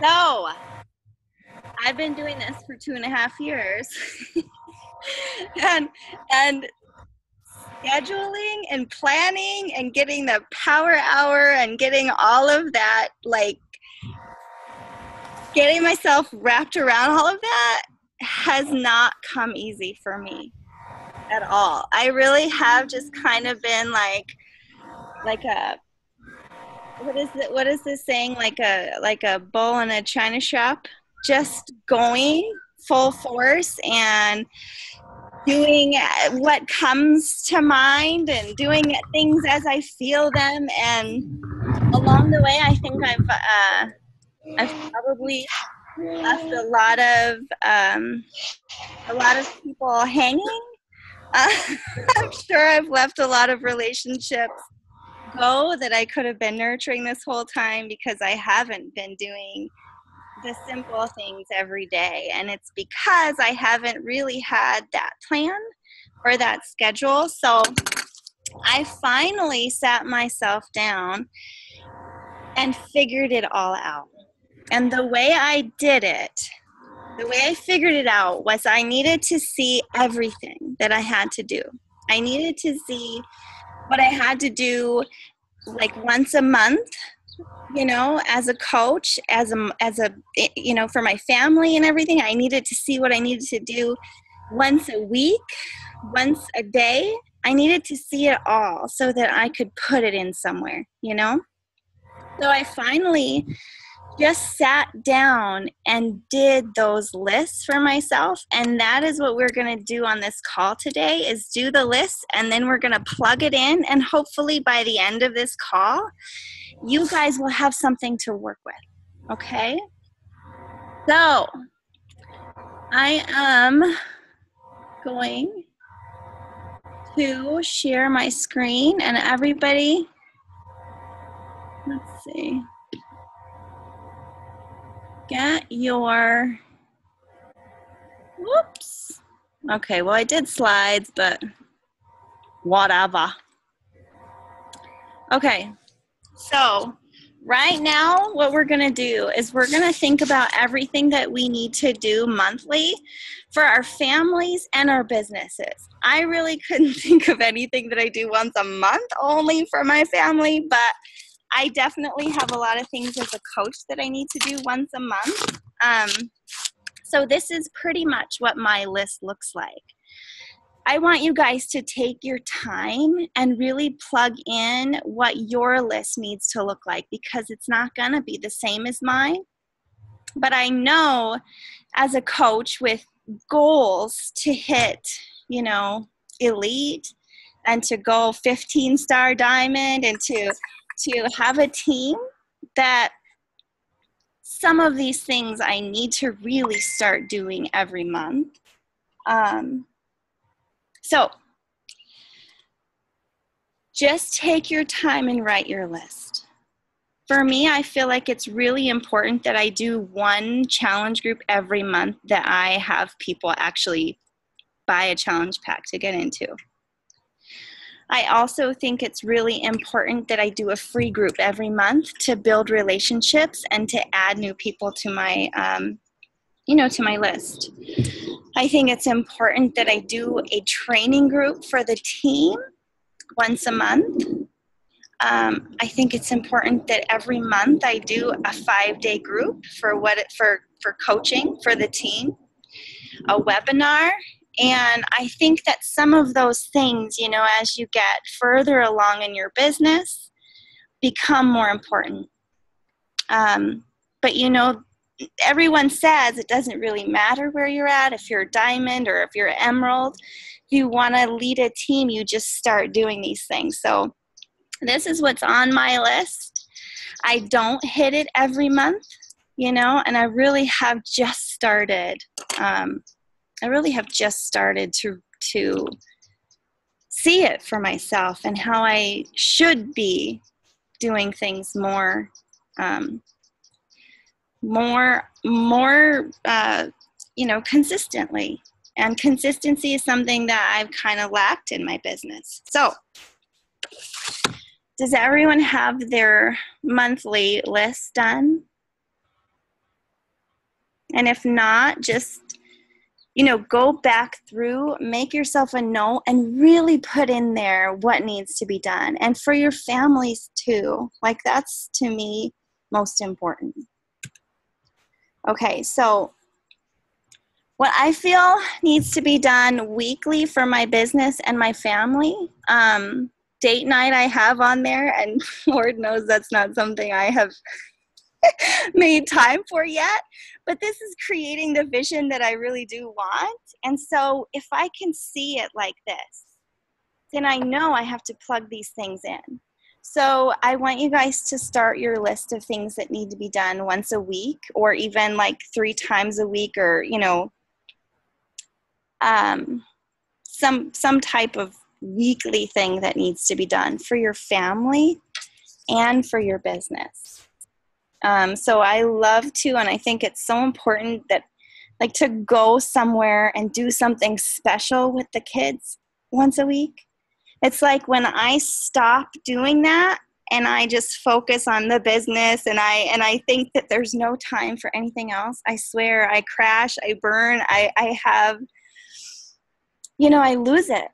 So, I've been doing this for 2.5 years. and and scheduling and planning and getting the power hour and getting all of that, like getting myself wrapped around all of that has not come easy for me at all. I really have just kind of been like a what is this saying, like a bull in a china shop, just going full force and doing what comes to mind and doing things as I feel them. And along the way, I think I've probably left a lot of people hanging. I'm sure I've left a lot of relationships go that I could have been nurturing this whole time because I haven't been doing the simple things every day. And it's because I haven't really had that plan or that schedule. So I finally sat myself down and figured it all out. And the way I did it, the way I figured it out was I needed to see everything that I had to do. I needed to see what I had to do like once a month, as a coach, as a for my family and everything. I needed to see what I needed to do once a week, once a day. I needed to see it all so that I could put it in somewhere. So I finally just sat down and did those lists for myself. And that is what we're going to do on this call today, is do the lists, and then we're going to plug it in. And hopefully by the end of this call, you guys will have something to work with. Okay? So I am going to share my screen, and everybody, let's see, get your, whoops. Okay, well, I did slides, but whatever. Okay, so right now what we're going to do is we're going to think about everything that we need to do monthly for our families and our businesses. I really couldn't think of anything that I do once a month only for my family, but I definitely have a lot of things as a coach that I need to do once a month. So this is pretty much what my list looks like. I want you guys to take your time and really plug in what your list needs to look like, because it's not going to be the same as mine. But I know as a coach with goals to hit, elite, and to go 15-star diamond, and to have a team, that some of these things I need to really start doing every month. So just take your time and write your list. For me, I feel like it's really important that I do one challenge group every month that I have people actually buy a challenge pack to get into. I also think it's really important that I do a free group every month to build relationships and to add new people to my, to my list. I think it's important that I do a training group for the team once a month. I think it's important that every month I do a 5-day group for coaching for the team, a webinar. And I think that some of those things, as you get further along in your business, become more important. But, everyone says it doesn't really matter where you're at, if you're a diamond or if you're an emerald. If you want to lead a team, you just start doing these things. So this is what's on my list. I don't hit it every month, and I really have just started. To see it for myself and how I should be doing things more consistently. And consistency is something that I've kind of lacked in my business. So, does everyone have their monthly list done? And if not, just, go back through, make yourself a note, and really put in there what needs to be done. And for your families too. Like, that's, to me, most important. Okay, so what I feel needs to be done weekly for my business and my family, date night I have on there, and Lord knows that's not something I have made time for yet, but this is creating the vision that I really do want. And so if I can see it like this, then I know I have to plug these things in. So I want you guys to start your list of things that need to be done once a week, or even like 3 times a week, or some type of weekly thing that needs to be done for your family and for your business. So I love to, and I think it's so important that, like, to go somewhere and do something special with the kids once a week. It's like when I stop doing that and I just focus on the business, and I think that there's no time for anything else, I swear I crash, I burn, I have, I lose it.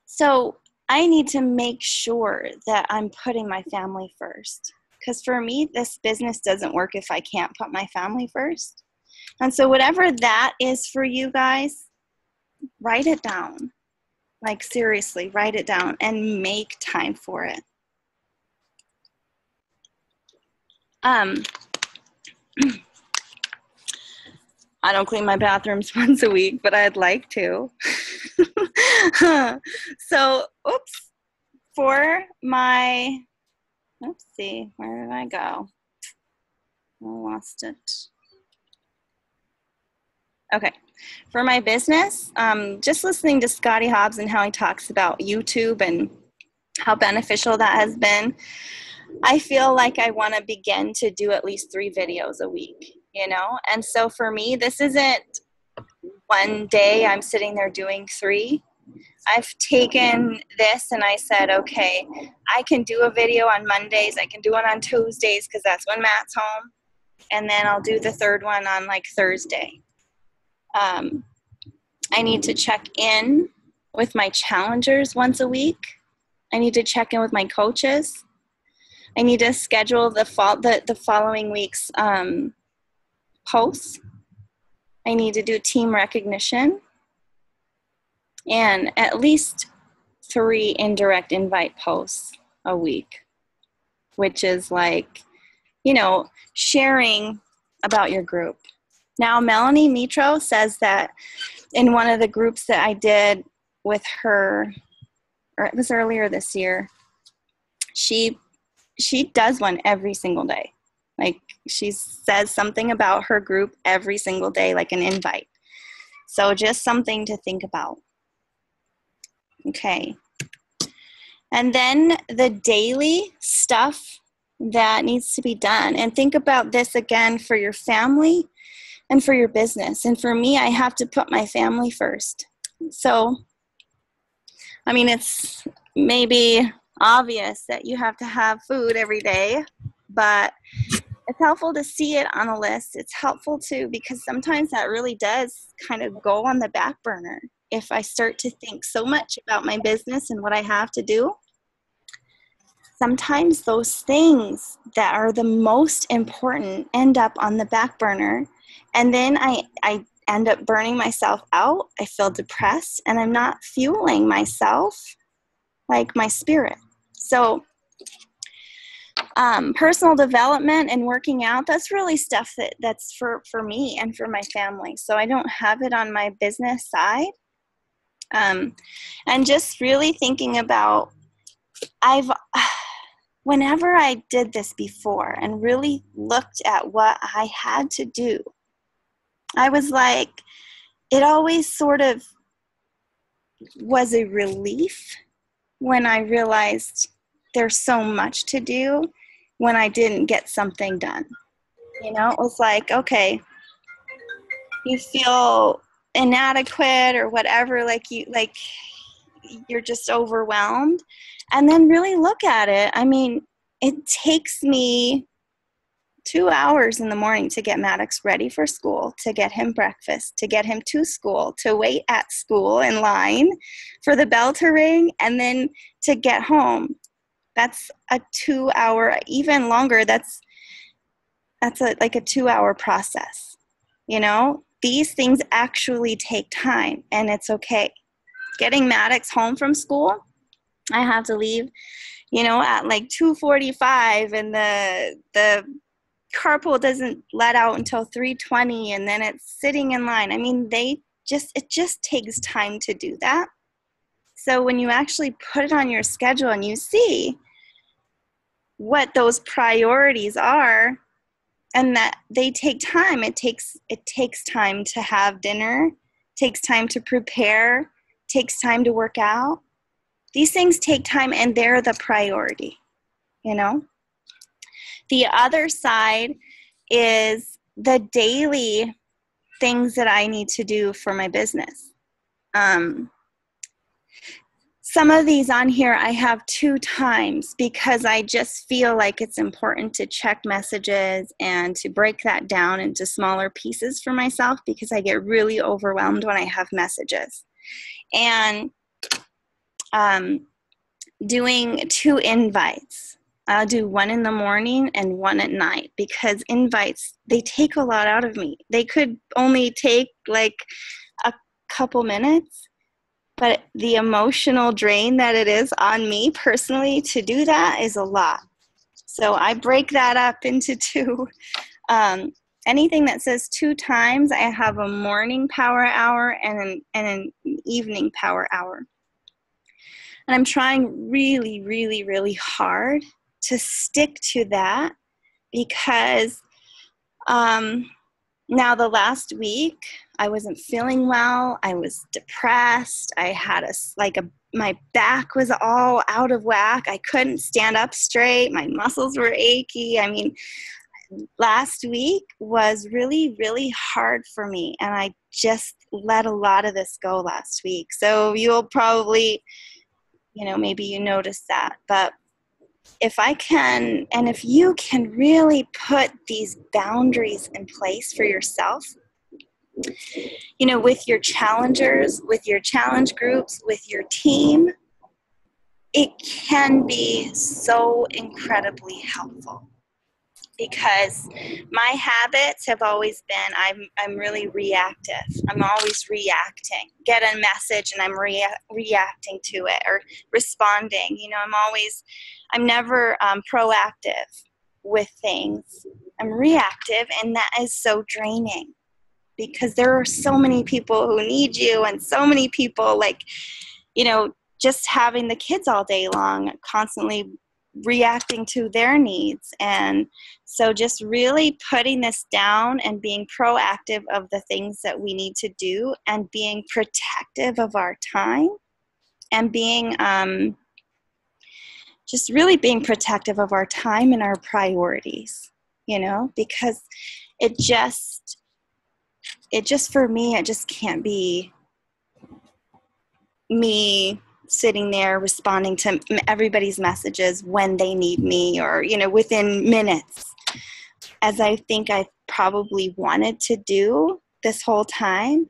So I need to make sure that I'm putting my family first. Because for me, this business doesn't work if I can't put my family first. And so whatever that is for you guys, write it down. Like, seriously, write it down and make time for it. I don't clean my bathrooms once a week, but I'd like to. So, for my, let's see, where did I go? I lost it. Okay, for my business, just listening to Scotty Hobbs and how he talks about YouTube and how beneficial that has been, I feel like I want to begin to do at least 3 videos a week, And so for me, this isn't one day I'm sitting there doing 3. I've taken this and I said, okay, I can do a video on Mondays. I can do it on Tuesdays because that's when Matt's home. And then I'll do the 3rd one on like Thursday. I need to check in with my challengers once a week. I need to check in with my coaches. I need to schedule the following week's posts. I need to do team recognition. And at least 3 indirect invite posts a week, which is like, sharing about your group. Now, Melanie Mitro says that in one of the groups that I did with her, or it was earlier this year, she does one every single day. Like, she says something about her group every single day, like an invite. So just something to think about. Okay. And then the daily stuff that needs to be done. And think about this again for your family and for your business. And for me, I have to put my family first. So, I mean, it's maybe obvious that you have to have food every day, but it's helpful to see it on a list. It's helpful too, because sometimes that really does kind of go on the back burner. If I start to think so much about my business and what I have to do, sometimes those things that are the most important end up on the back burner. And then I end up burning myself out. I feel depressed and I'm not fueling myself, like my spirit. So personal development and working out, that's really stuff that's for me and for my family. So I don't have it on my business side. And just really thinking about, whenever I did this before and really looked at what I had to do, I was like, it always sort of was a relief when I realized there's so much to do when I didn't get something done. It was like, okay, you feel inadequate or whatever, like you're just overwhelmed. And then really look at it. I mean, it takes me 2 hours in the morning to get Maddox ready for school, to get him breakfast, to get him to school, to wait at school in line for the bell to ring, and then to get home. That's a 2 hour, even longer. That's like a 2 hour process. You know, these things actually take time, and it's okay. Getting Maddox home from school, I have to leave, at like 2:45, and the carpool doesn't let out until 3:20, and then it's sitting in line. I mean, it just takes time to do that. So when you actually put it on your schedule and you see what those priorities are, and that they take time, it takes time to have dinner, takes time to prepare, takes time to work out. These things take time, and they're the priority, The other side is the daily things that I need to do for my business. Some of these on here I have 2 times because I just feel like it's important to check messages and to break that down into smaller pieces for myself, because I get really overwhelmed when I have messages. And doing 2 invites. I'll do one in the morning and one at night, because invites, they take a lot out of me. They could only take like a couple minutes, but the emotional drain that it is on me personally to do that is a lot. So I break that up into 2. Anything that says 2 times, I have a morning power hour and an evening power hour. And I'm trying really, really, really hard to stick to that, because now the last week I wasn't feeling well. I was depressed. I had my back was all out of whack. I couldn't stand up straight. My muscles were achy. I mean, last week was really, really hard for me, and I just let a lot of this go last week. So you'll probably, maybe you noticed that, but if I can, and if you can really put these boundaries in place for yourself, with your challengers, with your challenge groups, with your team, it can be so incredibly helpful. Because my habits have always been, I'm really reactive. I'm always reacting. Get a message and I'm reacting to it or responding. I'm never proactive with things. I'm reactive, and that is so draining, because there are so many people who need you, and so many people just having the kids all day long, constantly reacting to their needs. And so just really putting this down and being proactive of the things that we need to do, and being protective of our time, and being just really being protective of our time and our priorities, because it just for me, it just can't be me sitting there responding to everybody's messages when they need me, or, within minutes, as I think I probably wanted to do this whole time.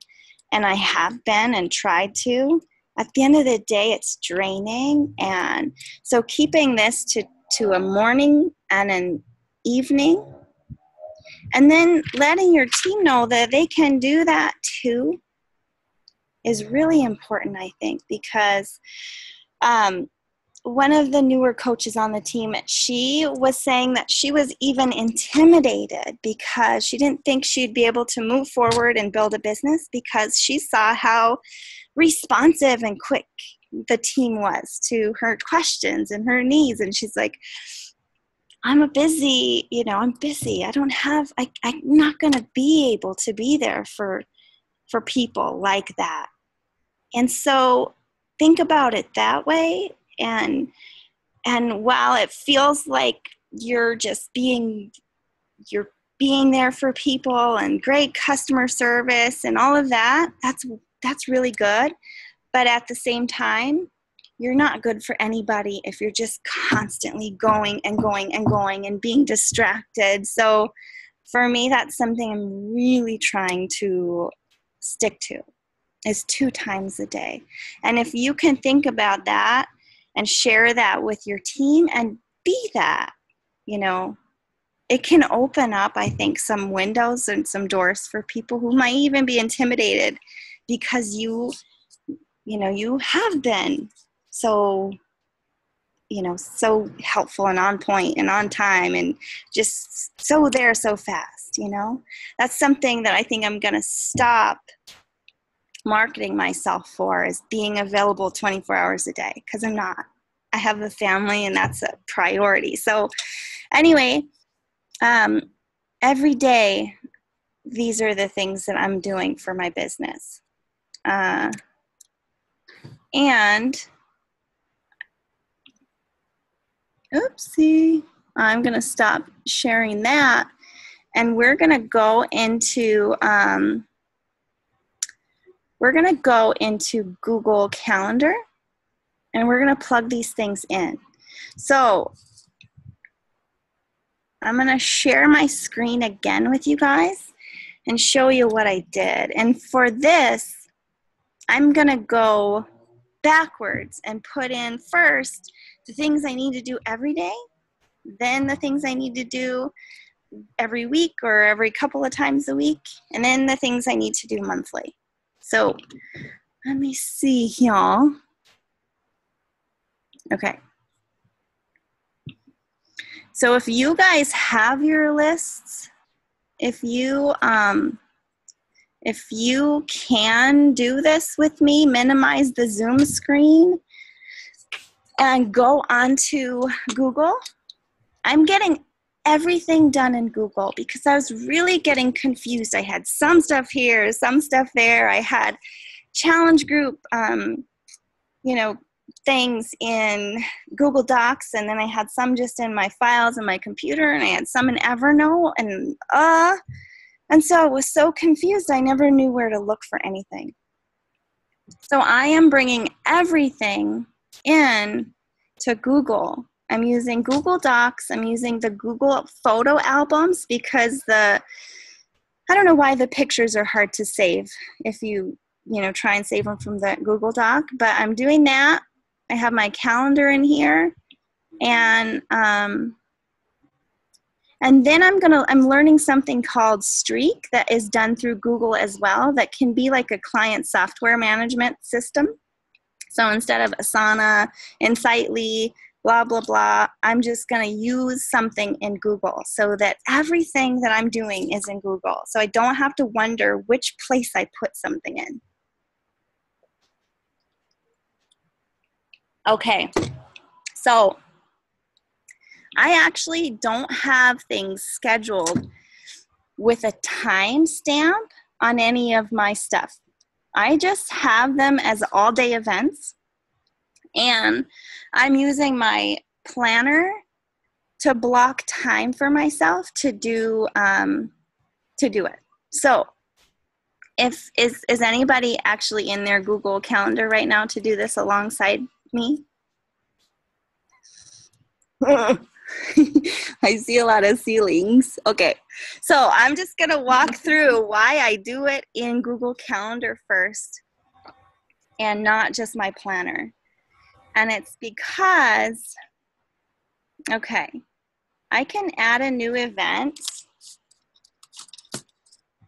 And I have been and tried to. At the end of the day, it's draining. And so keeping this to a morning and an evening, and then letting your team know that they can do that too, is really important, I think, because one of the newer coaches on the team, she was saying that she was even intimidated because she didn't think she'd be able to move forward and build a business, because she saw how responsive and quick the team was to her questions and her needs. And she's like, I'm busy. I'm not going to be able to be there for people like that. And so think about it that way. And while it feels like you're being there for people and great customer service and all of that, that's really good. But at the same time, you're not good for anybody if you're just constantly going and going and going and being distracted. So for me, that's something I'm really trying to stick to, is 2 times a day. And if you can think about that and share that with your team and be that, you know, it can open up, I think, some windows and some doors for people who might even be intimidated because you have been so, so helpful and on point and on time and just so there so fast, That's something that I think I'm going to stop marketing myself for, is being available 24 hours a day, because I'm not. I have a family and that's a priority. So anyway, every day, these are the things that I'm doing for my business. And oopsie, I'm going to stop sharing that. And we're going to go into Google Calendar, and we're going to plug these things in. So I'm going to share my screen again with you guys and show you what I did. And for this, I'm going to go backwards and put in first the things I need to do every day, then the things I need to do every week or every couple of times a week, and then the things I need to do monthly. So let me see y'all. Okay. So if you guys have your lists, if you can do this with me, minimize the Zoom screen and go onto Google. I'm getting everything done in Google because I was really getting confused. I had some stuff here, some stuff there. I had challenge group, things in Google Docs, and then I had some just in my files in my computer, and I had some in Evernote, and so I was so confused. I never knew where to look for anything. So I am bringing everything in to Google. I'm using Google Docs. I'm using the Google photo albums because I don't know why the pictures are hard to save if you try and save them from the Google Doc, but I'm doing that. I have my calendar in here, and then I'm learning something called Streak that is done through Google as well, that can be like a client software management system. So instead of Asana, Insightly, blah, blah, blah, I'm just going to use something in Google so that everything that I'm doing is in Google. So I don't have to wonder which place I put something in. Okay, so I actually don't have things scheduled with a time stamp on any of my stuff. I just have them as all-day events, and I'm using my planner to block time for myself to do it. So is anybody actually in their Google Calendar right now to do this alongside me? I see a lot of ceilings. Okay, so I'm just going to walk through why I do it in Google Calendar first and not just my planner. And it's because, okay, I can add a new event.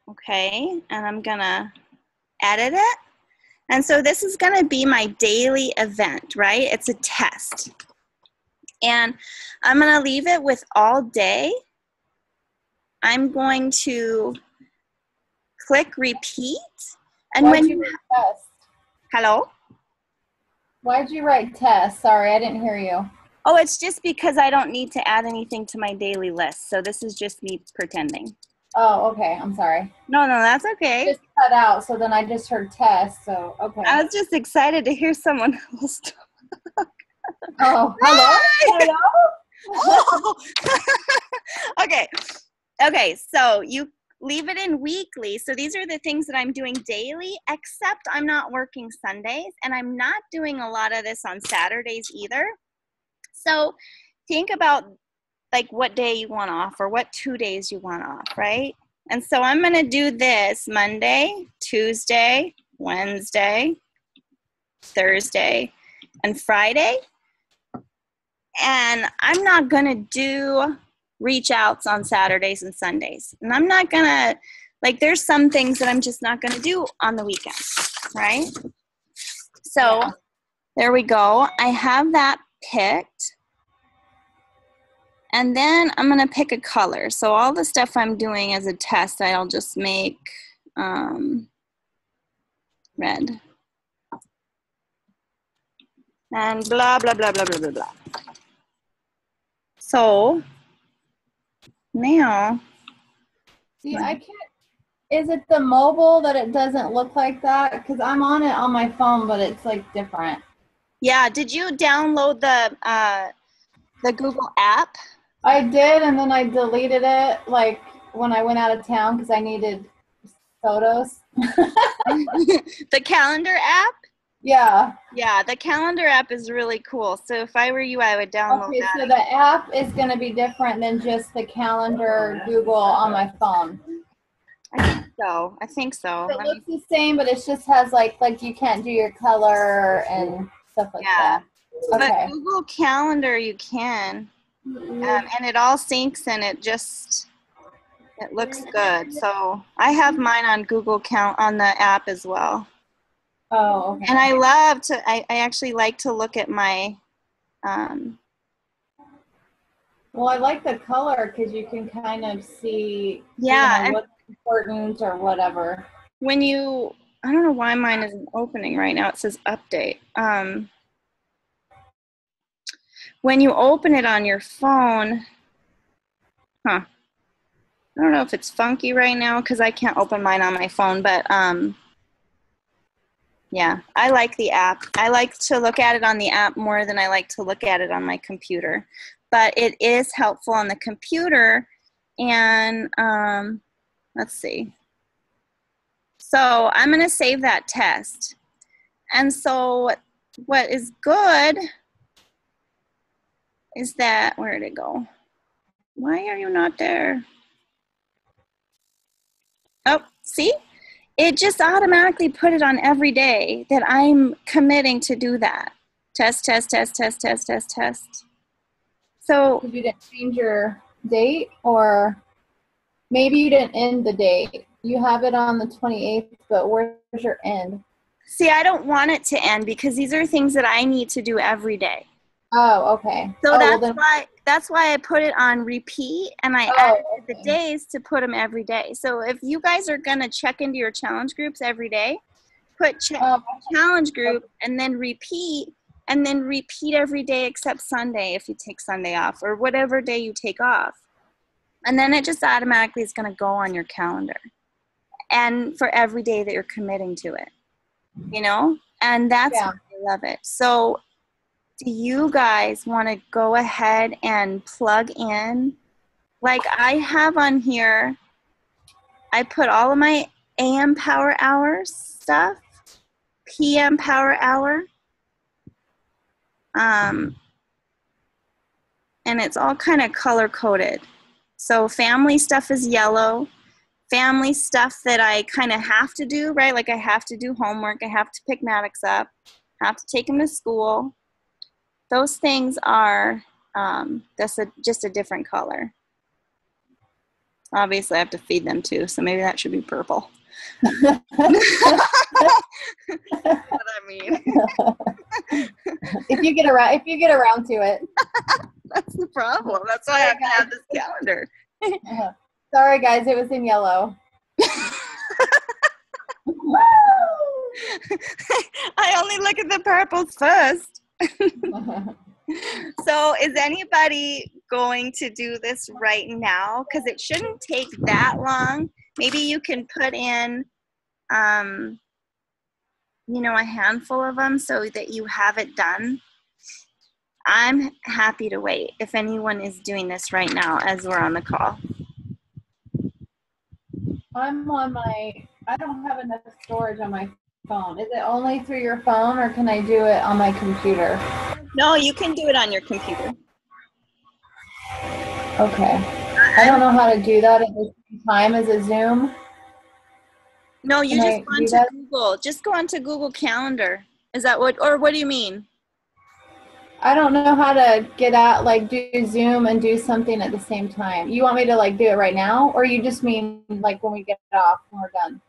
Okay, and I'm going to edit it. And so this is going to be my daily event, right? It's a test. And I'm going to leave it with all day. I'm going to click repeat. And Why'd you write test? Hello? Why'd you write test? Sorry, I didn't hear you. Oh, it's just because I don't need to add anything to my daily list. So this is just me pretending. Oh, okay. I'm sorry. No, that's okay. Just cut out, so then I just heard test, so okay. I was just excited to hear someone else talk. Oh, hello? Oh. Okay, so you leave it in weekly. So these are the things that I'm doing daily, except I'm not working Sundays, and I'm not doing a lot of this on Saturdays either. So think about like what day you want off or what 2 days you want off, right? And so I'm going to do this Monday, Tuesday, Wednesday, Thursday, and Friday. And I'm not going to do reach outs on Saturdays and Sundays. And I'm not going to, like, there's some things that I'm just not going to do on the weekends, right? So there we go. I have that picked. And then I'm going to pick a color. So all the stuff I'm doing as a test, I'll just make red. And blah, blah, blah, blah, blah, blah, blah. So now. See, I can't. Is it the mobile that it doesn't look like that? Because I'm on it on my phone, but it's like different. Yeah. Did you download the Google app? I did, and then I deleted it like when I went out of town because I needed photos. The calendar app? Yeah. Yeah, the calendar app is really cool. So if I were you, I would download that. Okay, so the app is going to be different than just the calendar Google on my phone. I think so. It looks the same, but it just has like you can't do your color and stuff like that. Okay. But Google Calendar you can. And it all syncs and it looks good. So I have mine on Google on the app as well. Oh, okay. And I actually like to look at my, well, I like the color because you can kind of see what's important or whatever. I don't know why mine isn't opening right now. It says update. When you open it on your phone, I don't know if it's funky right now because I can't open mine on my phone, but yeah, I like the app. I like to look at it on the app more than I like to look at it on my computer. But it is helpful on the computer. And let's see. So I'm going to save that test. And so what is good is that, where did it go? Why are you not there? Oh, see? It just automatically put it on every day that I'm committing to do that. Test, test, test, test, test, test, test. So you didn't change your date, or maybe you didn't end the date. You have it on the 28th, but where's your end? See, I don't want it to end because these are things that I need to do every day. Oh, okay. So that's why I put it on repeat, and I added the days to put them every day. So if you guys are going to check into your challenge groups every day, put challenge group and then repeat every day except Sunday if you take Sunday off or whatever day you take off. And then it just automatically is going to go on your calendar. And for every day that you're committing to it, and that's why I love it. So do you guys want to go ahead and plug in? Like I have on here, I put all of my AM power hours stuff, PM power hour, and it's all kind of color coded. So family stuff is yellow. Family stuff that I kind of have to do, right? Like I have to do homework. I have to pick Maddox up. I have to take him to school. Those things are just a different color. Obviously, I have to feed them too, so maybe that should be purple. What I mean. If you get around to it. That's the problem. That's why I have to have this calendar. Sorry, guys, it was in yellow. I only look at the purples first. So is anybody going to do this right now? Because it shouldn't take that long. Maybe you can put in, a handful of them so that you have it done. I'm happy to wait if anyone is doing this right now as we're on the call. I don't have enough storage on my phone. Is it only through your phone or can I do it on my computer? No, you can do it on your computer. Okay. I don't know how to do that at the same time as a Zoom. No, you Can just I go do onto that? Google. Just go onto Google Calendar. Is that what, or what do you mean? I don't know how to get out, like do Zoom and do something at the same time. You want me to like do it right now, or you just mean like when we get off, when we're done?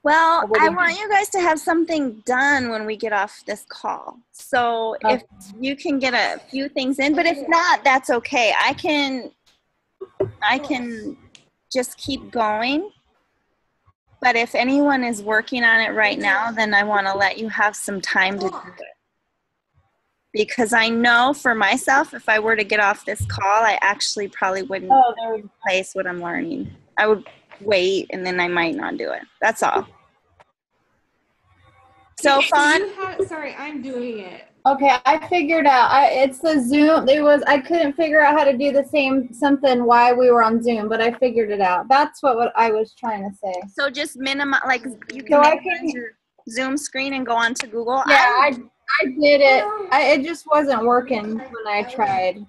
Well, Or what do I you want mean? you guys to have something done when we get off this call. So if Okay. you can get a few things in, but if not, that's okay. I can just keep going. But if anyone is working on it right now, then I want to let you have some time to do it. Because I know for myself, if I were to get off this call, I actually probably wouldn't Oh, there we go. place what I'm learning. I would wait and then I might not do it. That's all. So fun. Sorry, I'm doing it. Okay, I figured out. It's the Zoom. I couldn't figure out how to do the same something while we were on Zoom, but I figured it out. That's what I was trying to say. So just minimize, like you can So minimize your Zoom screen and go onto Google. Yeah, I did it. It just wasn't working when I tried.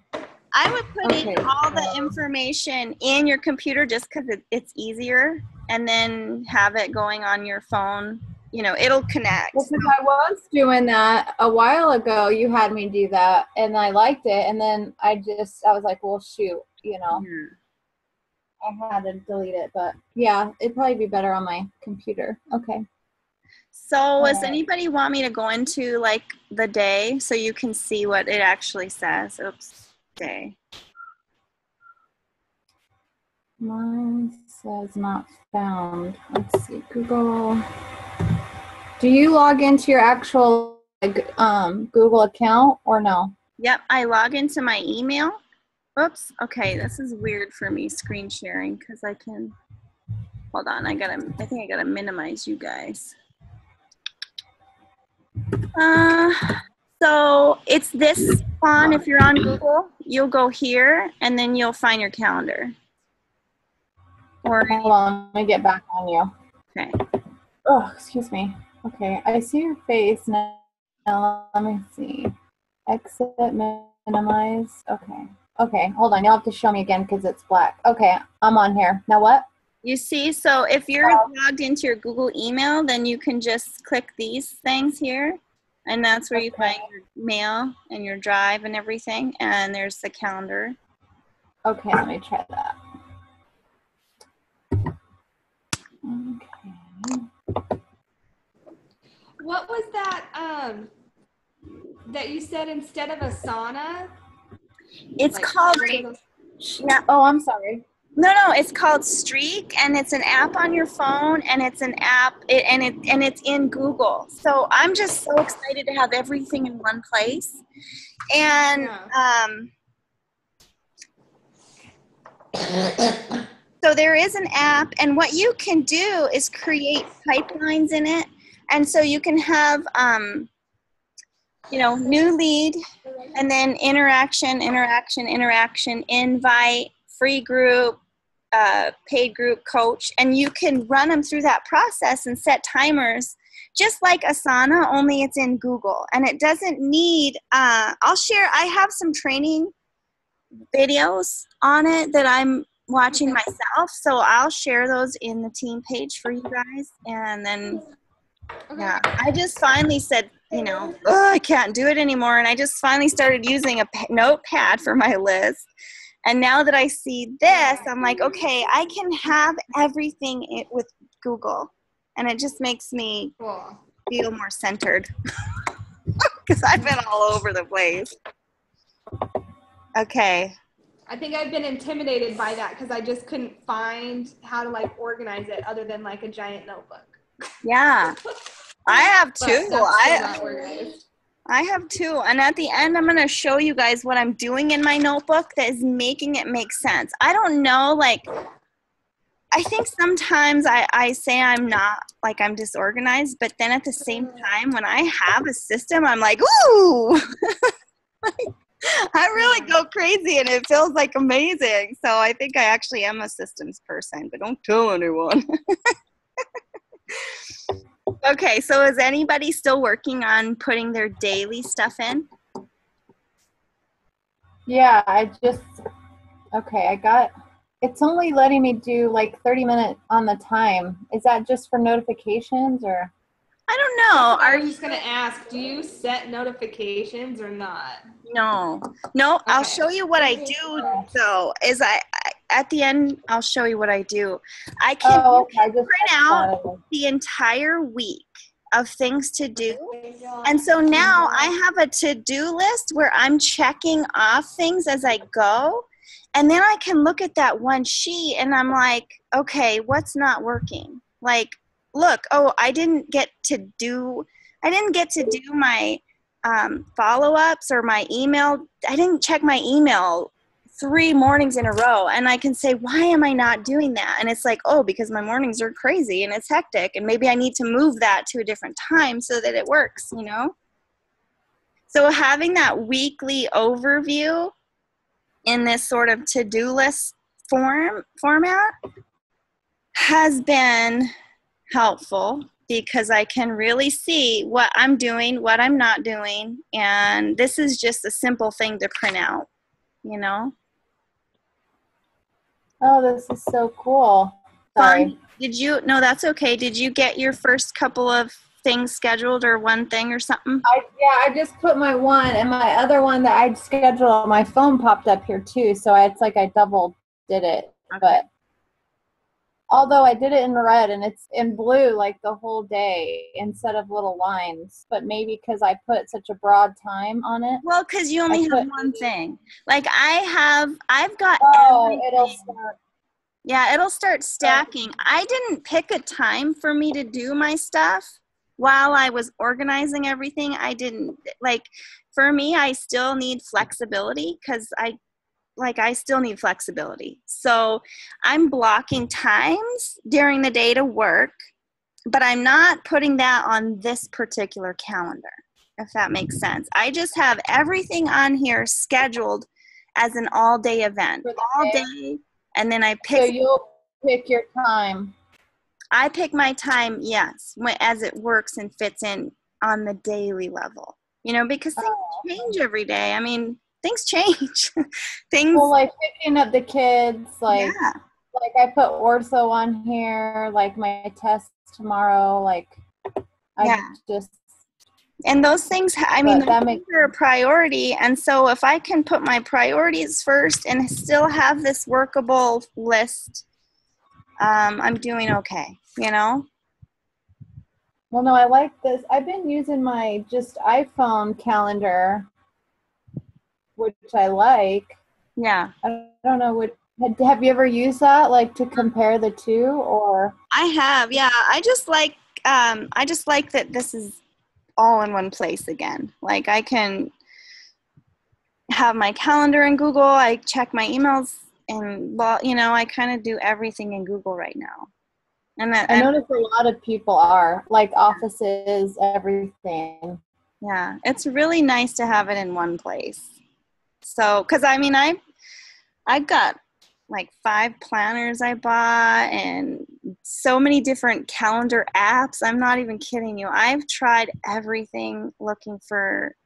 I would put Okay. in all the information in your computer just because it's easier, and then have it going on your phone. You know, it'll connect. Well, because I was doing that a while ago, you had me do that, and I liked it, and then I was like, well, shoot, you know. Yeah. I had to delete it, but yeah, it'd probably be better on my computer. Okay. So does anybody want me to go into like the day so you can see what it actually says? Oops, day. Mine says not found. Let's see, Google. Do you log into your actual Google account or no? Yep, I log into my email. Oops, okay, this is weird for me screen sharing because I can, hold on, I think I gotta minimize you guys. So it's this font. If you're on Google, you'll go here and then you'll find your calendar. Or hold on, let me get back on you. Okay. Oh, excuse me. Okay, I see your face now. Let me see. Exit, minimize. Okay, hold on. You'll have to show me again because it's black. Okay, I'm on here. Now what? You see, so if you're logged into your Google email, then you can just click these things here. And that's where you find your mail and your drive and everything. And there's the calendar. Okay, let me try that. Okay. What was that that you said instead of Asana? It's like called, yeah. Oh, I'm sorry. No, it's called Streak, and it's an app on your phone, and it's an app, and it's in Google. So I'm just so excited to have everything in one place. And so there is an app, and what you can do is create pipelines in it, and so you can have new lead, and then interaction, invite, free group, paid group, coach, and you can run them through that process and set timers just like Asana, only it's in Google. And it doesn't need, I have some training videos on it that I'm watching myself, so I'll share those in the team page for you guys. And then yeah, I just finally said, I can't do it anymore, and I just finally started using a notepad for my list. And now that I see this, I'm like, okay, I can have everything with Google. And it just makes me feel more centered because I've been all over the place. Okay. I think I've been intimidated by that because I just couldn't find how to like organize it other than like a giant notebook. Yeah. I have two. I have two. And at the end, I'm going to show you guys what I'm doing in my notebook that is making it make sense. I don't know, I think sometimes I say I'm not, I'm disorganized, but then at the same time, when I have a system, I'm like, ooh! I really go crazy and it feels like amazing. So I think I actually am a systems person, but don't tell anyone. Okay, so is anybody still working on putting their daily stuff in? Yeah, it's only letting me do like 30 minutes on the time. Is that just for notifications or? I don't know. I was just going to ask, do you set notifications or not? No, I'll show you what I do though, at the end, I'll show you what I do. You can print out the entire week of things to do. And so now I have a to-do list where I'm checking off things as I go. And then I can look at that one sheet and I'm like, okay, what's not working? Like, look, I didn't get to do my follow-ups or my email. I didn't check my email 3 mornings in a row, and I can say, why am I not doing that? And it's like, because my mornings are crazy and it's hectic, and maybe I need to move that to a different time so that it works, So having that weekly overview in this sort of to-do list format has been helpful, because I can really see what I'm doing, what I'm not doing, and this is just a simple thing to print out, Oh, this is so cool. Sorry. No, that's okay. Did you get your first couple of things scheduled or one thing or something? I just put my one, and my other one that I'd scheduled, my phone popped up here too, so it's like I double did it. Okay. But although I did it in red and it's in blue like the whole day instead of little lines, but maybe because I put such a broad time on it. Well, because you only have one thing. Like I've got it'll start. Yeah, it'll start stacking. I didn't pick a time for me to do my stuff while I was organizing everything. For me, I still need flexibility, because I still need flexibility. So I'm blocking times during the day to work, but I'm not putting that on this particular calendar, if that makes sense. I just have everything on here scheduled as an all-day event. All day, and then I pick. So you'll pick your time. I pick my time, yes, as it works and fits in on the daily level. Because things change every day. I mean, things change. Well, like picking up the kids, like I put ortho on here, like my test tomorrow, and those things, are a priority. And so if I can put my priorities first and still have this workable list, I'm doing okay, Well, no, I like this. I've been using my just iPhone calendar, which I like. Yeah. I don't know have you ever used that, like to compare the two, or? I have, yeah. I just like that this is all in one place again. Like I can have my calendar in Google. I check my emails, and I kind of do everything in Google right now. And I notice a lot of people are, like offices, everything. Yeah, it's really nice to have it in one place. So, because I've got like 5 planners I bought and so many different calendar apps. I'm not even kidding you. I've tried everything looking for,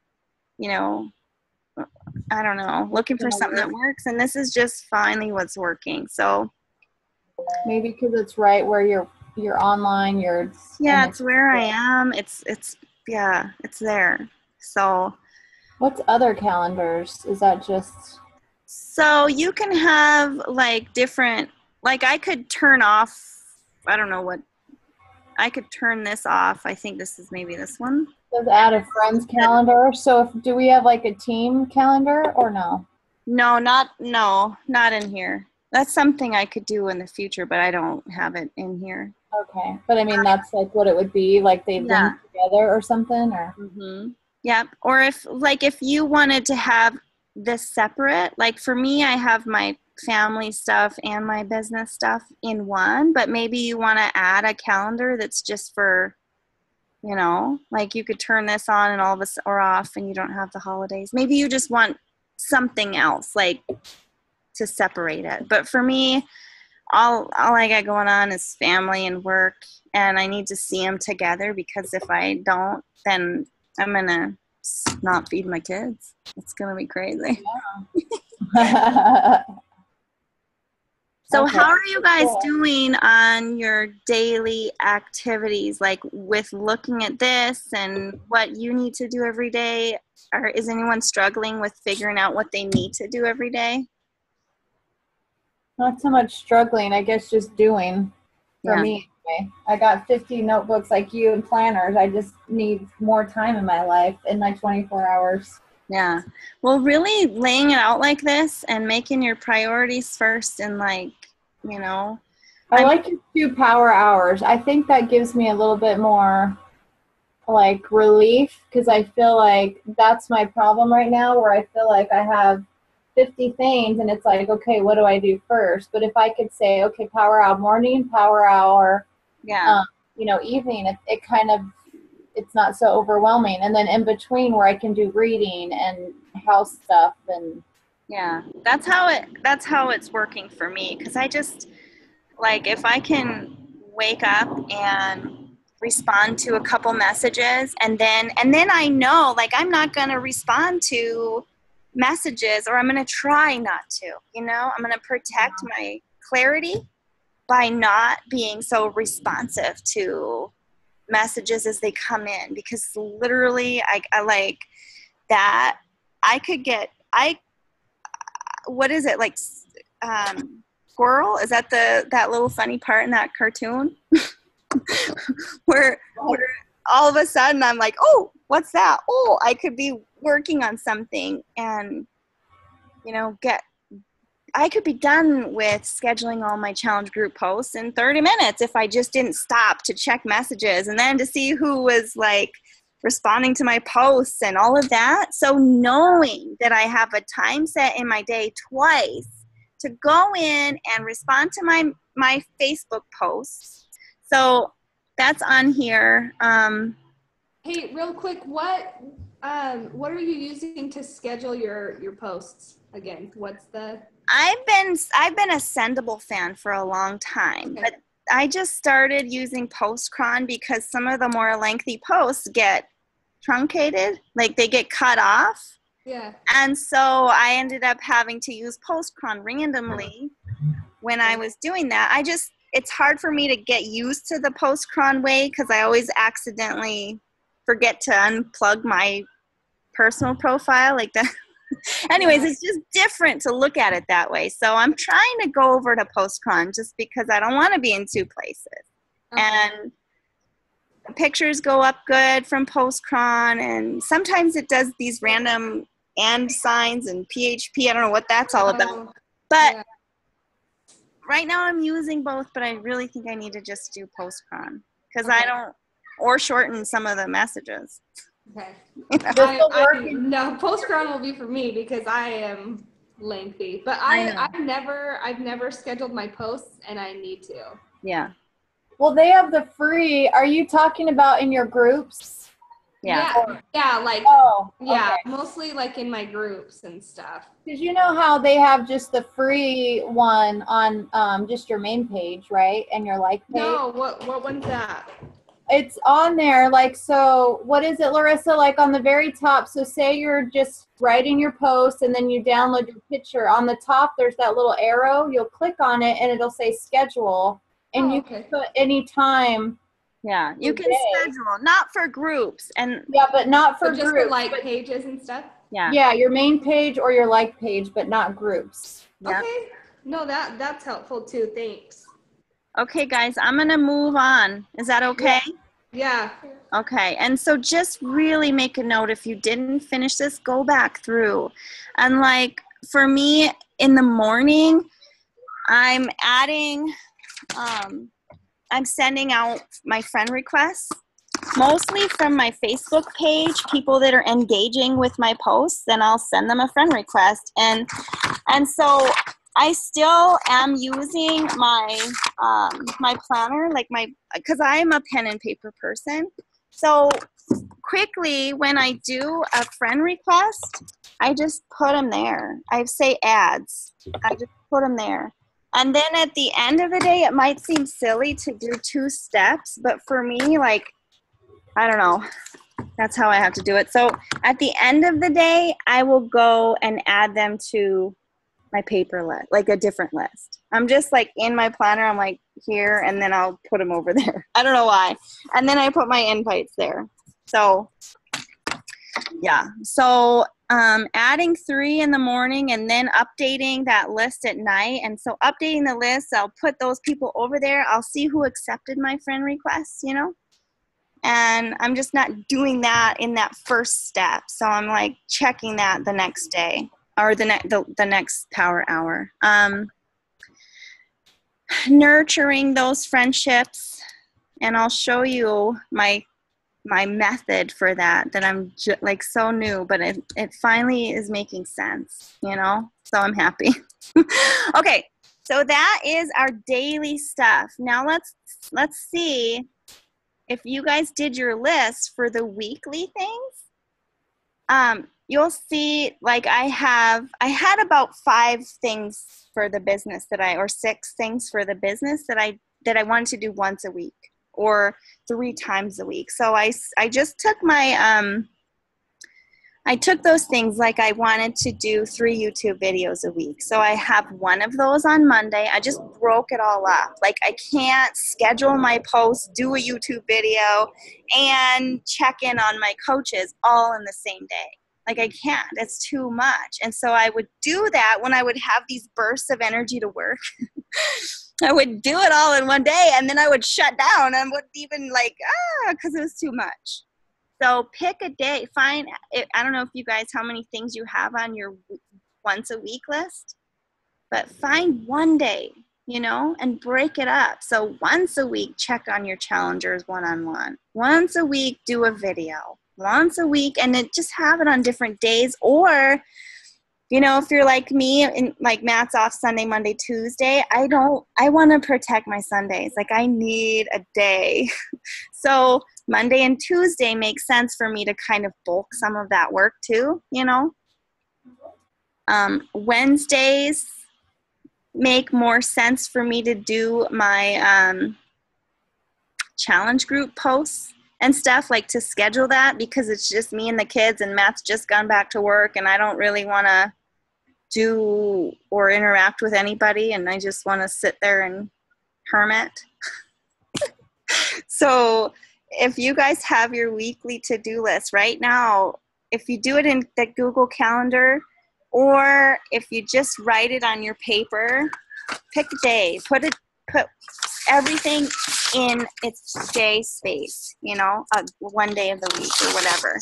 I don't know, looking for something that works. And this is just finally what's working. So maybe because it's right where you're online, it's where I am. It's there. So what's other calendars? Is that just? So you can have like different, like I could turn off, I don't know what, I could turn this off. I think this is maybe this one. Does add a friend's calendar. So do we have like a team calendar or no? No, not in here. That's something I could do in the future, but I don't have it in here. Okay. But I mean, that's like what it would be, like they link together or something, or? Mm-hmm. Yep. Or if you wanted to have this separate, like for me, I have my family stuff and my business stuff in one, but maybe you want to add a calendar that's just for, like you could turn this on and all of us or off and you don't have the holidays. Maybe you just want something else, like to separate it. But for me, all I got going on is family and work, and I need to see them together, because if I don't, then I'm going to not feed my kids. It's going to be crazy. Yeah. So Okay. how are you guys Cool. doing on your daily activities, like with looking at this and what you need to do every day? Or is anyone struggling with figuring out what they need to do every day? Not so much struggling, I guess just doing for Yeah. me anyway. I got 50 notebooks like you and planners. I just need more time in my life in my 24 hours. Yeah. Well, really laying it out like this and making your priorities first, and like, you know. I like to do power hours. I think that gives me a little bit more like relief, because I feel like that's my problem right now, where I feel like I have 50 things and it's like, okay, what do I do first? But if I could say, okay, power hour morning, power hour, Yeah. Evening, it kind of, it's not so overwhelming. And then in between where I can do reading and house stuff and Yeah. That's how it's working for me, because I just, like, if I can wake up and respond to a couple messages, and then I know, like, I'm not going to respond to messages, or I'm going to try not to, I'm going to protect my clarity by not being so responsive to messages as they come in, because literally I like that. What is it, like, squirrel, is that that little funny part in that cartoon where all of a sudden I'm like, oh, what's that? Oh, I could be working on something, and I could be done with scheduling all my challenge group posts in 30 minutes if I just didn't stop to check messages and then to see who was like responding to my posts and all of that. So knowing that I have a time set in my day twice to go in and respond to my Facebook posts. So that's on here. Hey, real quick, what are you using to schedule your posts again? What's the? I've been a Sendable fan for a long time, Okay. but I just started using Postcron because some of the more lengthy posts get truncated, like they get cut off. Yeah. And so I ended up having to use Postcron randomly when I was doing that. It's hard for me to get used to the Postcron way, because I always accidentally forget to unplug my personal profile like that. Anyways, it's just different to look at it that way. So I'm trying to go over to Postcron just because I don't want to be in two places. Okay. And pictures go up good from Postcron, and sometimes it does these random and signs and PHP. I don't know what that's all about. But yeah. right now I'm using both, but I really think I need to just do Postcron, because Okay. I don't, or shorten some of the messages. Okay. working. No, Postcron will be for me because I am lengthy. But I know. I've never scheduled my posts, and I need to. Yeah. Well, they have the free. Are you talking about in your groups? Yeah. Like okay. mostly like in my groups and stuff. Because you know how they have just the free one on just your main page, right? And your like page. No, what one's that? It's on there, like, so what is it, Larissa? Like on the very top, so say you're just writing your post and then you download your picture. On the top, there's that little arrow. You'll click on it and it'll say schedule. And you can put any time. Yeah, you can schedule, not for groups. And yeah, but not for just groups. For like pages and stuff? Yeah, your main page or your like page, but not groups. Yeah. Okay. No, that's helpful too. Thanks. Okay, guys, I'm going to move on. Is that okay? Yeah. Okay, and so just really make a note. If you didn't finish this, go back through. And like for me in the morning, I'm adding, I'm sending out my friend requests, mostly from my Facebook page, people that are engaging with my posts, then I'll send them a friend request. And so I still am using my my planner, like because I'm a pen and paper person. So quickly, when I do a friend request, I just put them there. I say ads. I just put them there. And then at the end of the day, it might seem silly to do 2 steps, but for me, like, I don't know. That's how I have to do it. So at the end of the day, I will go and add them to my paper list, like a different list. I'm just like in my planner, I'm like here, and then I'll put them over there. I don't know why. And then I put my invites there. So yeah. So adding 3 in the morning and then updating that list at night. And so updating the list, I'll put those people over there. I'll see who accepted my friend requests, you know? And I'm just not doing that in that first step. So I'm like checking that the next day or the next power hour. Nurturing those friendships, and I'll show you my method for that I'm like so new, but it finally is making sense, you know? So I'm happy. Okay, so that is our daily stuff. Now let's see if you guys did your list for the weekly things. You'll see, like I had about 5 things for the business or 6 things for the business that I wanted to do once a week or 3 times a week. So I just took my I took those things, like I wanted to do 3 YouTube videos a week. So I have one of those on Monday. I just broke it all up. Like I can't schedule my posts, do a YouTube video, and check in on my coaches all in the same day. Like I can't. It's too much. And so I would do that when I would have these bursts of energy to work. I would do it all in one day, and then I would shut down and wouldn't even because it was too much. So pick a day. I don't know if you guys, how many things you have on your once a week list, but find one day, you know, and break it up. So once a week, check on your challengers one-on-one. Once a week, do a video. Once a week, and then just have it on different days. Or, you know, if you're like me, and like Matt's off Sunday, Monday, Tuesday, I want to protect my Sundays. Like I need a day. So Monday and Tuesday makes sense for me to kind of bulk some of that work too, you know. Wednesdays make more sense for me to do my challenge group posts and stuff, like to schedule that, because it's just me and the kids, and Matt's just gone back to work, and I don't really want to do or interact with anybody, and I just want to sit there and hermit. So if you guys have your weekly to-do list right now, if you do it in the Google Calendar, or if you just write it on your paper, pick a day, put everything in its day space, you know, one day of the week or whatever.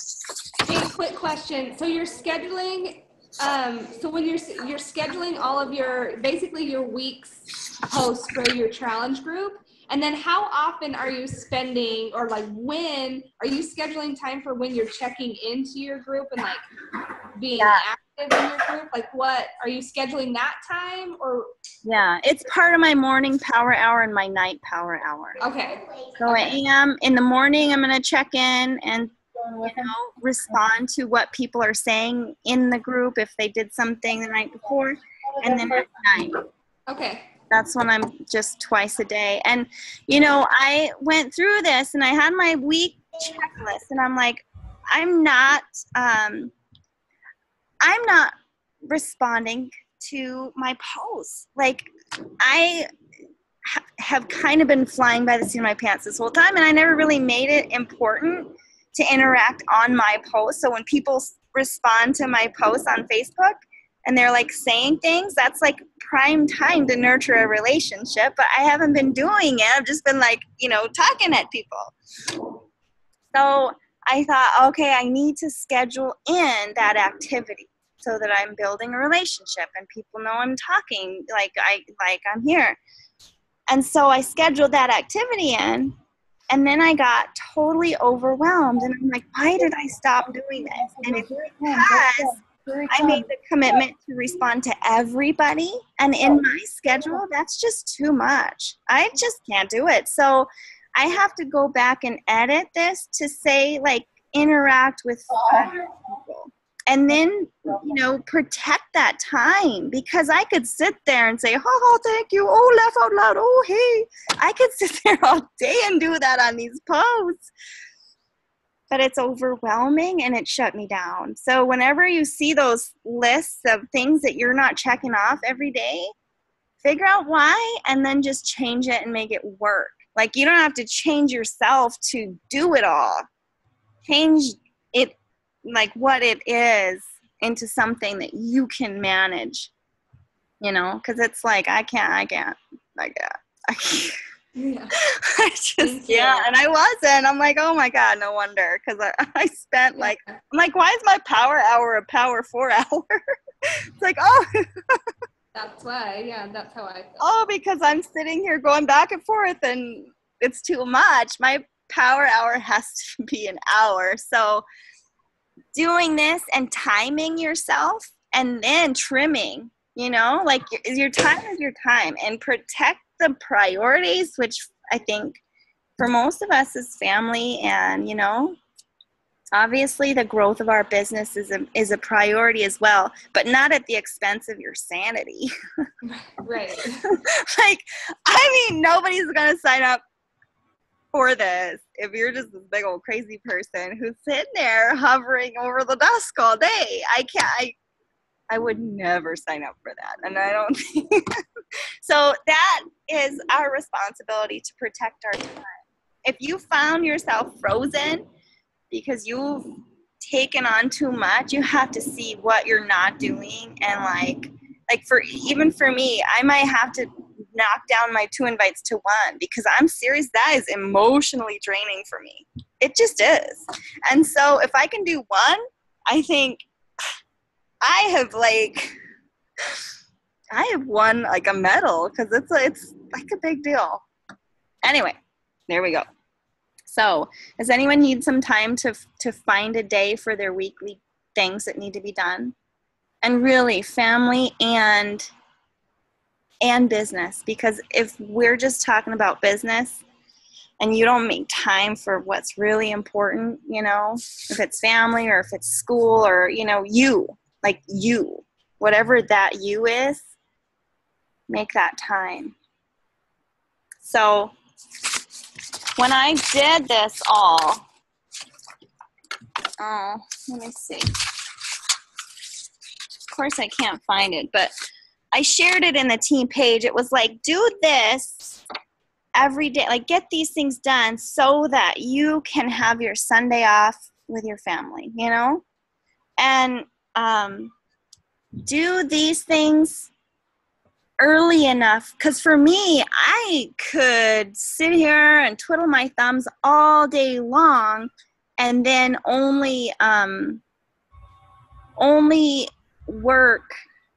Hey, quick question. So you're scheduling, so when you're scheduling all of basically your week's posts for your challenge group, and then how often are you spending, or like when are you scheduling time for when you're checking into your group and like being active in your group? Like what, are you scheduling that time or? Yeah, it's part of my morning power hour and my night power hour. Okay. So I am in the morning, I'm going to check in and, you know, respond to what people are saying in the group if they did something the night before, and then at night. Okay. That's when I'm just twice a day. And, you know, I went through this and I had my week checklist, and I'm like, I'm not responding to my posts. Like I have kind of been flying by the seat of my pants this whole time, and I never really made it important to interact on my posts. So when people respond to my posts on Facebook and they're like saying things, that's like prime time to nurture a relationship, but I haven't been doing it. I've just been like, you know, talking at people. So I thought, okay, I need to schedule in that activity so that I'm building a relationship and people know I'm talking, like I'm here. And so I scheduled that activity in, and then I got totally overwhelmed, and I'm like, why did I stop doing this? And it's because I made the commitment to respond to everybody, and in my schedule, that's just too much. I just can't do it. So I have to go back and edit this to say, like, interact with fun people. And then, protect that time, because I could sit there and say, oh, thank you. Oh, laugh out loud. Oh, hey. I could sit there all day and do that on these posts. But it's overwhelming and it shut me down. So whenever you see those lists of things that you're not checking off every day, figure out why and then just change it and make it work. Like, you don't have to change yourself to do it all. Change it, like what it is, into something that you can manage, because it's like, I can't. Yeah. I just, yeah, and I wasn't. I'm like, oh my God, no wonder, because I spent I'm like, why is my power hour a power 4 hour? It's like, oh. That's why, yeah, that's how I feel. Oh, because I'm sitting here going back and forth and it's too much. My power hour has to be an hour. So doing this and timing yourself and then trimming, like your time is your time, and protect the priorities, which I think for most of us is family, and, obviously the growth of our business is a priority as well, but not at the expense of your sanity. Right. Like, nobody's going to sign up for this if you're just this big old crazy person who's sitting there hovering over the desk all day. I would never sign up for that. And I don't think so. That is our responsibility, to protect our time. If you found yourself frozen because you've taken on too much, you have to see what you're not doing. And like for me, I might have to knock down my 2 invites to 1, because I'm serious. That is emotionally draining for me. It just is. And so if I can do 1, I think I have won like a medal, because it's like a big deal. Anyway, there we go. So does anyone need some time to find a day for their weekly things that need to be done? And really, family and business, because if we're just talking about business and you don't make time for what's really important, if it's family or if it's school or, you, whatever that you is, make that time. So when I did this all, let me see. Of course I can't find it, but I shared it in the team page. It was like, do this every day, like get these things done so that you can have your Sunday off with your family, and do these things early enough. Because for me, I could sit here and twiddle my thumbs all day long and then only work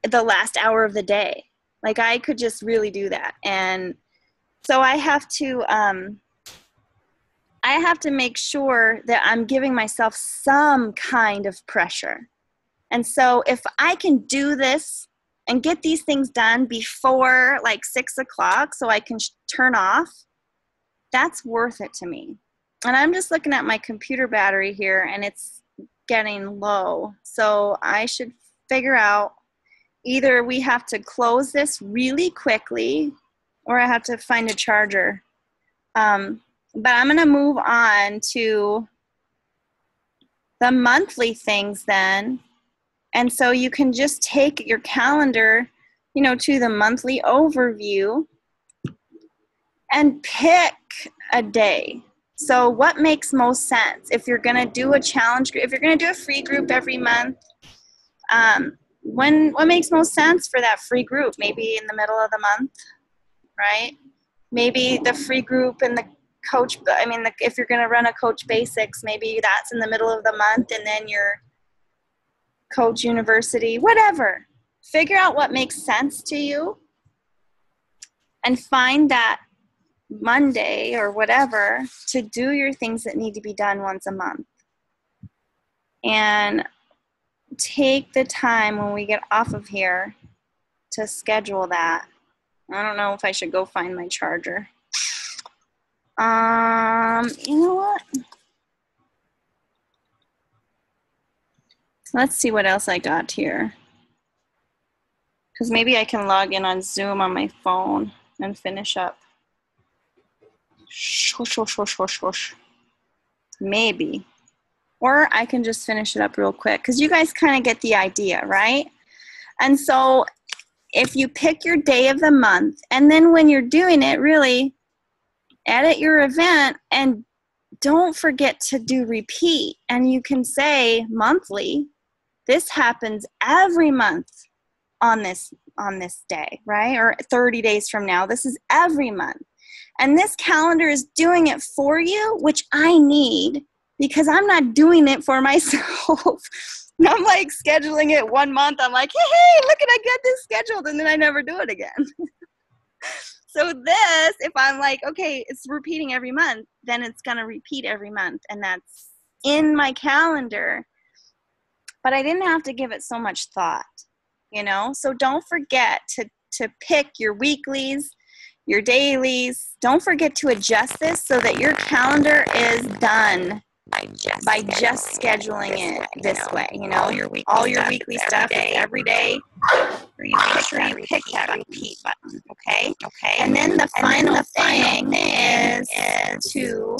the last hour of the day. Like, I could just really do that. And so I have to make sure that I'm giving myself some kind of pressure. And so if I can do this and get these things done before like 6 o'clock so I can turn off, that's worth it to me. And I'm just looking at my computer battery here and it's getting low. So I should figure out, either we have to close this really quickly or I have to find a charger. But I'm going to move on to the monthly things then. And so you can just take your calendar, to the monthly overview and pick a day. So what makes most sense? If you're going to do a challenge group, if you're going to do a free group every month, what makes most sense for that free group? Maybe in the middle of the month, right? Maybe the free group and the coach, if you're going to run a Coach Basics, maybe that's in the middle of the month, and then your Coach University, whatever. Figure out what makes sense to you and find that Monday or whatever to do your things that need to be done once a month. And take the time when we get off of here to schedule that. I don't know if I should go find my charger. You know what? Let's see what else I got here. Because maybe I can log in on Zoom on my phone and finish up. Shush, shush, shush, shush, shush. Maybe. Or I can just finish it up real quick because you guys kind of get the idea, right? And so if you pick your day of the month, and then when you're doing it, really edit your event and don't forget to do repeat. And you can say monthly, this happens every month on this day, right? Or 30 days from now, this is every month. And this calendar is doing it for you, which I need because I'm not doing it for myself. I'm like scheduling it 1 month. I'm like, hey, look at, I got this scheduled. And then I never do it again. So this, if I'm like, okay, it's repeating every month, then it's going to repeat every month. And that's in my calendar. But I didn't have to give it so much thought, you know? So don't forget to pick your weeklies, your dailies. Don't forget to adjust this so that your calendar is done by just scheduling it this way, you know? All your weekly stuff is every day. You make sure you pick that repeat button, okay? And then the final thing is to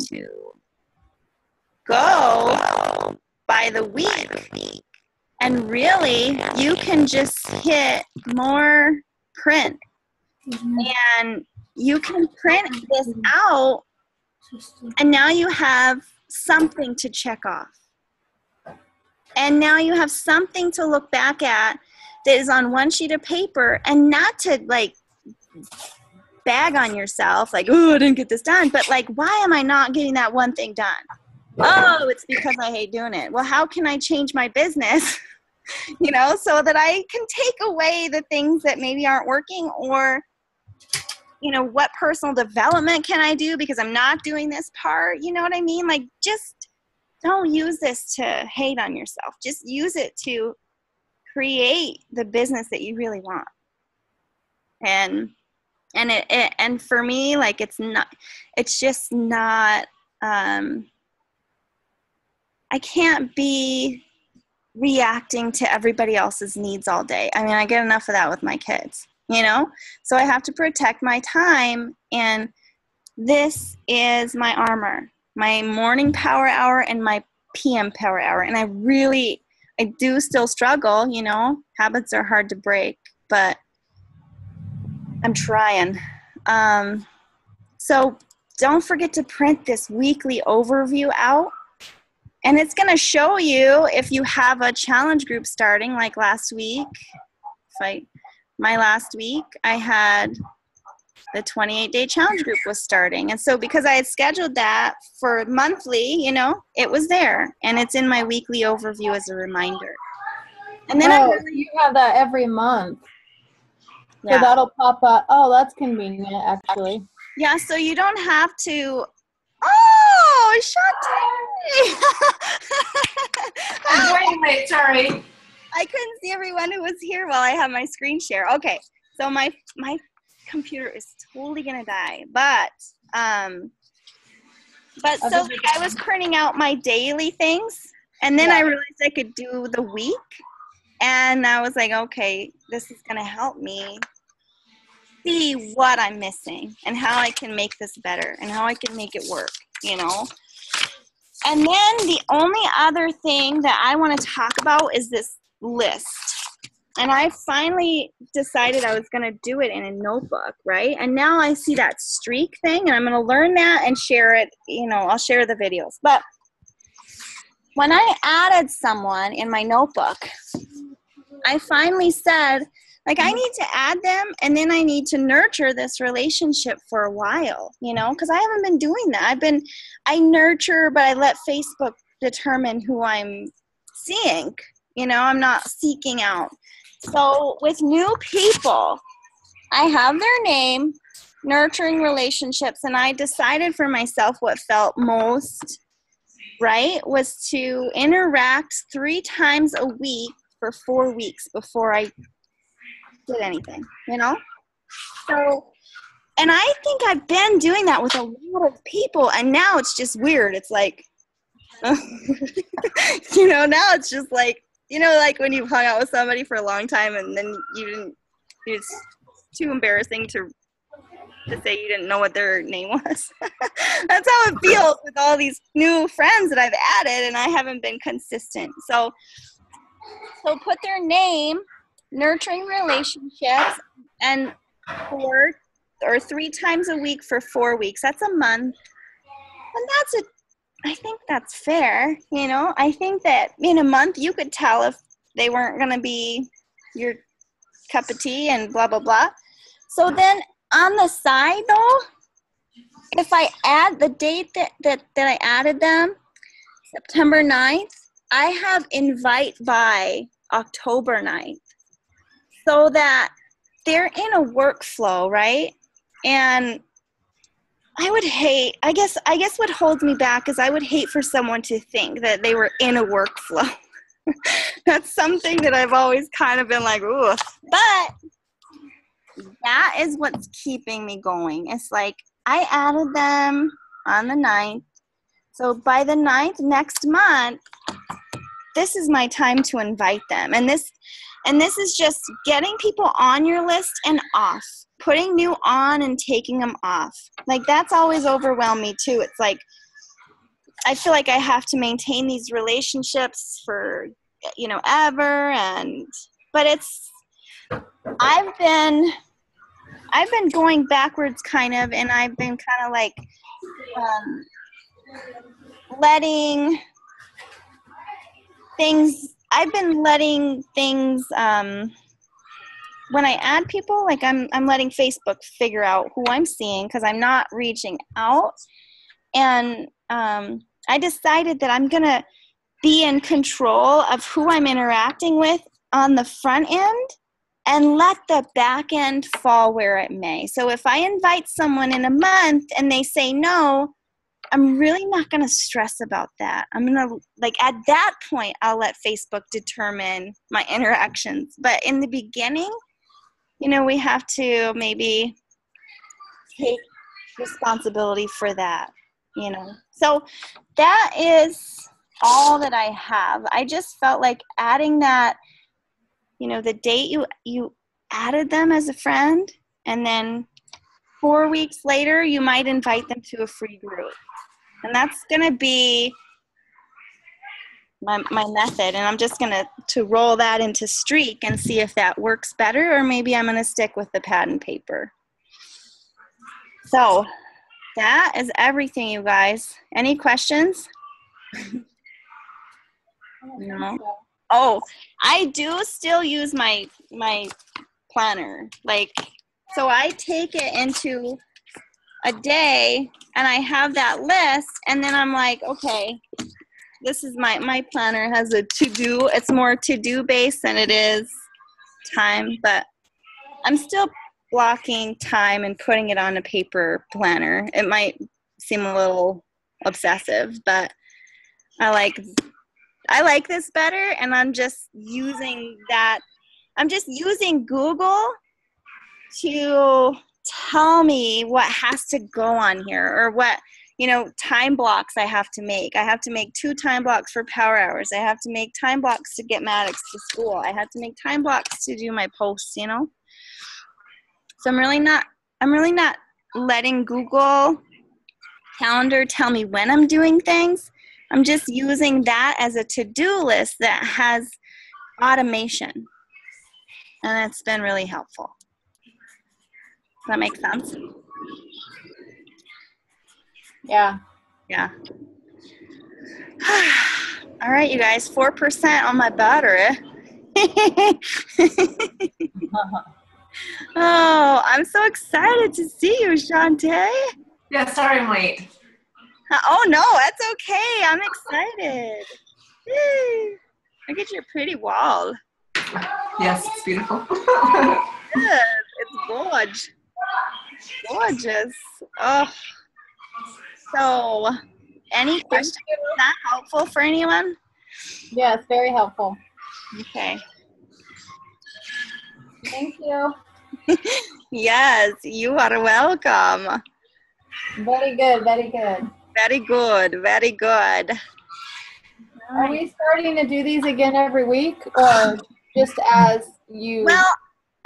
go by the week. And really, you can just hit more print. And you can print this out, and now you have something to check off. And now you have something to look back at that is on one sheet of paper, and not to like bag on yourself, like, oh, I didn't get this done. But like, why am I not getting that one thing done? Oh, it's because I hate doing it. Well, how can I change my business, you know, so that I can take away the things that maybe aren't working, or, you know, what personal development can I do because I'm not doing this part? You know what I mean? Like, just don't use this to hate on yourself. Just use it to create the business that you really want. And for me, like, it's just not, I can't be reacting to everybody else's needs all day. I mean, I get enough of that with my kids, you know? So I have to protect my time, and this is my armor, my morning power hour and my PM power hour. And I do still struggle, you know? Habits are hard to break, but I'm trying. So don't forget to print this weekly overview out. And it's going to show you if you have a challenge group starting, like last week. My last week, I had the 28-day challenge group was starting. And so because I had scheduled that for monthly, you know, it was there. And it's in my weekly overview as a reminder. And then you have that every month. Yeah. So that'll pop up. Oh, that's convenient, actually. Yeah, so you don't have to. Oh, Shantae! I'm joining late, sorry. I couldn't see everyone who was here while I have my screen share. Okay, so my computer is totally gonna die, but so I was printing out my daily things, and then I realized I could do the week, and I was like, okay, this is gonna help me see what I'm missing and how I can make this better and how I can make it work, you know? And then the only other thing that I want to talk about is this list. And I finally decided I was going to do it in a notebook, right? And now I see that streak thing, and I'm going to learn that and share it. You know, I'll share the videos. But when I added someone in my notebook, I finally said, like, I need to add them, and then I need to nurture this relationship for a while, you know, because I haven't been doing that. I nurture, but I let Facebook determine who I'm seeing. You know, I'm not seeking out. So with new people, I have their name, nurturing relationships, and I decided for myself what felt most right was to interact 3 times a week for 4 weeks before I did anything, you know? So, and I think I've been doing that with a lot of people, and now it's just weird. It's like, you know, now it's just like, you know, like when you've hung out with somebody for a long time and then you didn't, it's too embarrassing to say you didn't know what their name was. That's how it feels with all these new friends that I've added and I haven't been consistent. So put their name, nurturing relationships, and 4 or 3 times a week for 4 weeks. That's a month. And I think that's fair. You know, I think that in a month you could tell if they weren't going to be your cup of tea and blah, blah, blah. So then on the side though, if I add the date that I added them, September 9th, I have invite by October 9th so that they're in a workflow, right? And I guess what holds me back is I would hate for someone to think that they were in a workflow. That's something that I've always kind of been like, ooh. But that is what's keeping me going. It's like I added them on the 9th. So by the 9th next month, this is my time to invite them. And this is just getting people on your list and off. Putting new on and taking them off. Like that's always overwhelmed me too. It's like I feel like I have to maintain these relationships for, you know, ever. But it's I've been going backwards kind of, and I've been kind of like letting things when I add people, like I'm letting Facebook figure out who I'm seeing because I'm not reaching out. And I decided that I'm going to be in control of who I'm interacting with on the front end and let the back end fall where it may. So if I invite someone in a month and they say no, I'm really not going to stress about that. I'm going to, like, at that point, I'll let Facebook determine my interactions. But in the beginning, you know, we have to maybe take responsibility for that, you know. So that is all that I have. I just felt like adding that, you know, the date you added them as a friend, and then 4 weeks later, you might invite them to a free group. And that's going to be my method. And I'm just going to roll that into Streak and see if that works better, or maybe I'm going to stick with the pad and paper. So that is everything, you guys. Any questions? No. Oh, I do still use my planner. Like, so I take it into a day and I have that list, and then I'm like, okay, this is my planner has a to-do. It's more to-do based than it is time, but I'm still blocking time and putting it on a paper planner. It might seem a little obsessive, but I like this better, and I'm just using that. I'm just using Google to tell me what has to go on here, or what, you know, time blocks I have to make. I have to make 2 time blocks for power hours. I have to make time blocks to get Maddox to school. I have to make time blocks to do my posts, you know. So I'm really not letting Google Calendar tell me when I'm doing things. I'm just using that as a to-do list that has automation. And it's been really helpful. Does that make sense? Yeah. Yeah. All right, you guys, 4% on my battery. Oh, I'm so excited to see you, Shantae. Yeah, sorry I'm late. Oh, no, that's okay. I'm excited. Yay. Look at your pretty wall. Yes, it's beautiful. Yes, it's gorgeous. Gorgeous. Oh. So, any questions? Is that helpful for anyone? Yes, very helpful. Okay. Thank you. Yes, you are welcome. Very good, very good. Very good, very good. Are we starting to do these again every week, or just as you? Well,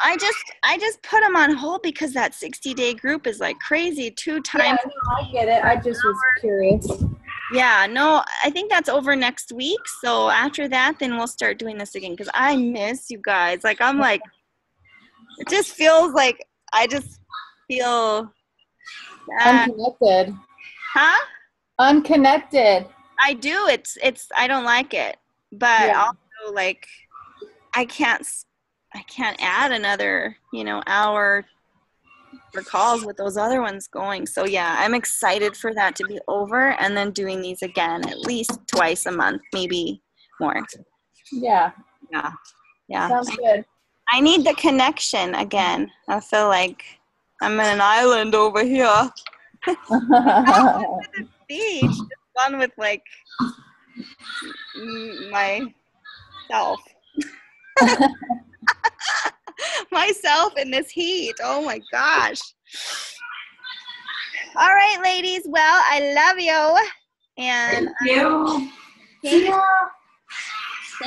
I just put them on hold because that 60-day group is like crazy. 2 times. Yeah, no, I get it. I just was curious. Yeah, no, I think that's over next week. So after that, then we'll start doing this again because I miss you guys. Like, I'm like, it just feels like I just feel sad. Unconnected. Huh? Unconnected. I do. I don't like it. But Yeah. also, like, I can't add another, hour for calls with those other ones going. So yeah, I'm excited for that to be over and then doing these again at least twice a month, maybe more. Yeah. Yeah. Sounds good. I need the connection again. I feel like I'm in an island over here. Beach, just fun with like myself. Myself in this heat. Oh my gosh. All right, ladies. Well, I love you. And Thank you. thank you.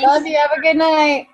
Love you. Have a good night.